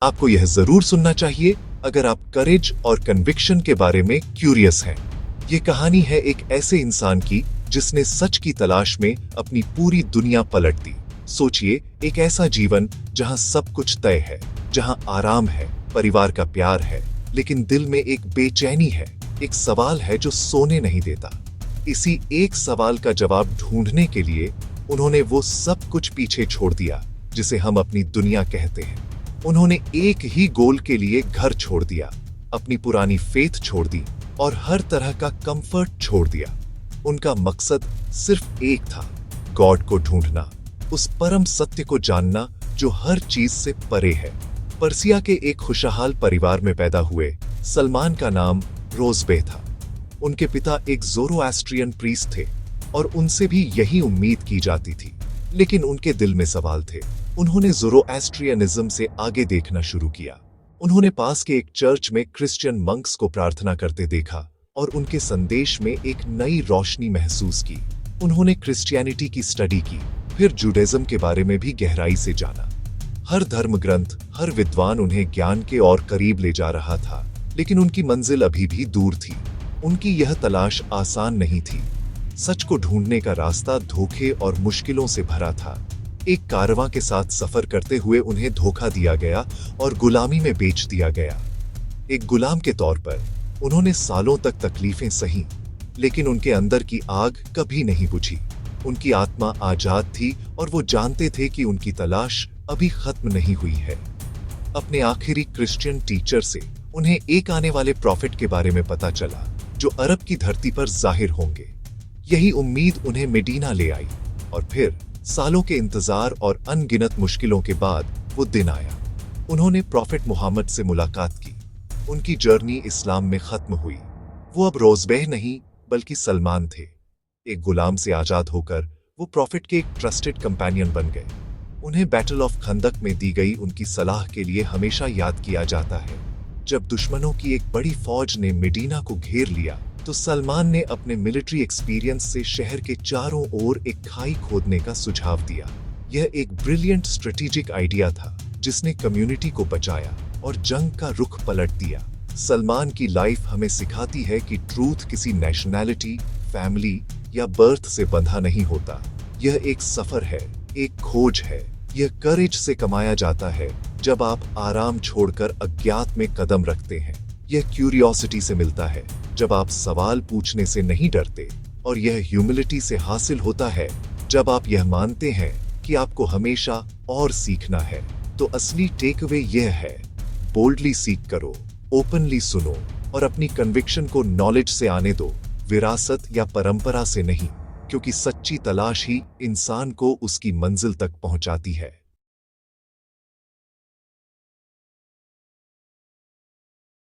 आपको यह जरूर सुनना चाहिए अगर आप करेज और कन्विक्शन के बारे में क्यूरियस हैं। ये कहानी है एक ऐसे इंसान की जिसने सच की तलाश में अपनी पूरी दुनिया पलट दी। सोचिए, एक ऐसा जीवन जहां सब कुछ तय है, जहां आराम है, परिवार का प्यार है, लेकिन दिल में एक बेचैनी है, एक सवाल है जो सोने नहीं देता। इसी एक सवाल का जवाब ढूंढने के लिए उन्होंने वो सब कुछ पीछे छोड़ दिया जिसे हम अपनी दुनिया कहते हैं। उन्होंने एक ही गोल के लिए घर छोड़ दिया, अपनी पुरानी फेथ छोड़ दी और हर तरह का कंफर्ट छोड़ दिया। उनका मकसद सिर्फ एक था, गॉड को ढूंढना, उस परम सत्य को जानना जो हर चीज से परे है। पर्सिया के एक खुशहाल परिवार में पैदा हुए सलमान का नाम रोज़बेह था। उनके पिता एक ज़ोरोएस्ट्रियन प्रीस्ट थे और उनसे भी यही उम्मीद की जाती थी, लेकिन उनके दिल में सवाल थे। उन्होंने ज़ोरोएस्ट्रियनिज्म से आगे देखना शुरू किया। उन्होंने पास के एक चर्च में क्रिश्चियन मंक्स को प्रार्थना करते देखा और उनके संदेश में एक नई रोशनी महसूस की। उन्होंने क्रिश्चियनिटी की स्टडी की, फिर जुडाइज्म के बारे में भी गहराई से जाना। हर धर्म ग्रंथ, हर विद्वान उन्हें ज्ञान के और करीब ले जा रहा था, लेकिन उनकी मंजिल अभी भी दूर थी। उनकी यह तलाश आसान नहीं थी। सच को ढूंढने का रास्ता धोखे और मुश्किलों से भरा था। एक कारवां के साथ सफर करते हुए उन्हें धोखा दिया गया और गुलामी में बेच दिया गया। एक गुलाम के तौर पर उन्होंने सालों तक तकलीफें सही, लेकिन उनके अंदर की आग कभी नहीं बुझी। उनकी आत्मा आजाद थी और वो जानते थे कि उनकी तलाश अभी खत्म नहीं हुई है। अपने आखिरी क्रिश्चियन टीचर से उन्हें एक आने वाले प्रॉफिट के बारे में पता चला जो अरब की धरती पर जाहिर होंगे। यही उम्मीद उन्हें मेडीना ले आई और फिर सालों के इंतजार और अनगिनत मुश्किलों के बाद वो दिन आया। उन्होंने प्रॉफिट मोहम्मद से मुलाकात की। उनकी जर्नी इस्लाम में खत्म हुई। वो अब रोज़बेह नहीं बल्कि सलमान थे। एक गुलाम से आजाद होकर वो प्रॉफिट के एक ट्रस्टेड कंपेनियन बन गए। उन्हें बैटल ऑफ खंदक में दी गई उनकी सलाह के लिए हमेशा याद किया जाता है। जब दुश्मनों की एक बड़ी फौज ने मेडीना को घेर लिया तो सलमान ने अपने मिलिट्री एक्सपीरियंस से शहर के चारों ओर एक खाई खोदने का सुझाव दिया। यह एक ब्रिलियंट स्ट्रेटेजिक आइडिया था जिसने कम्युनिटी को बचाया और जंग का रुख पलट दिया। सलमान की लाइफ हमें सिखाती है कि ट्रूथ किसी नेशनैलिटी, फैमिली या बर्थ से बंधा नहीं होता। यह एक सफर है, एक खोज है। यह करेज से कमाया जाता है जब आप आराम छोड़कर अज्ञात में कदम रखते हैं। यह क्यूरियोसिटी से मिलता है जब आप सवाल पूछने से नहीं डरते, और यह ह्यूमिलिटी से हासिल होता है जब आप यह मानते हैं कि आपको हमेशा और सीखना है। तो असली टेकअवे यह है, बोल्डली सीख करो, ओपनली सुनो और अपनी कन्विक्शन को नॉलेज से आने दो, विरासत या परंपरा से नहीं, क्योंकि सच्ची तलाश ही इंसान को उसकी मंजिल तक पहुंचाती है।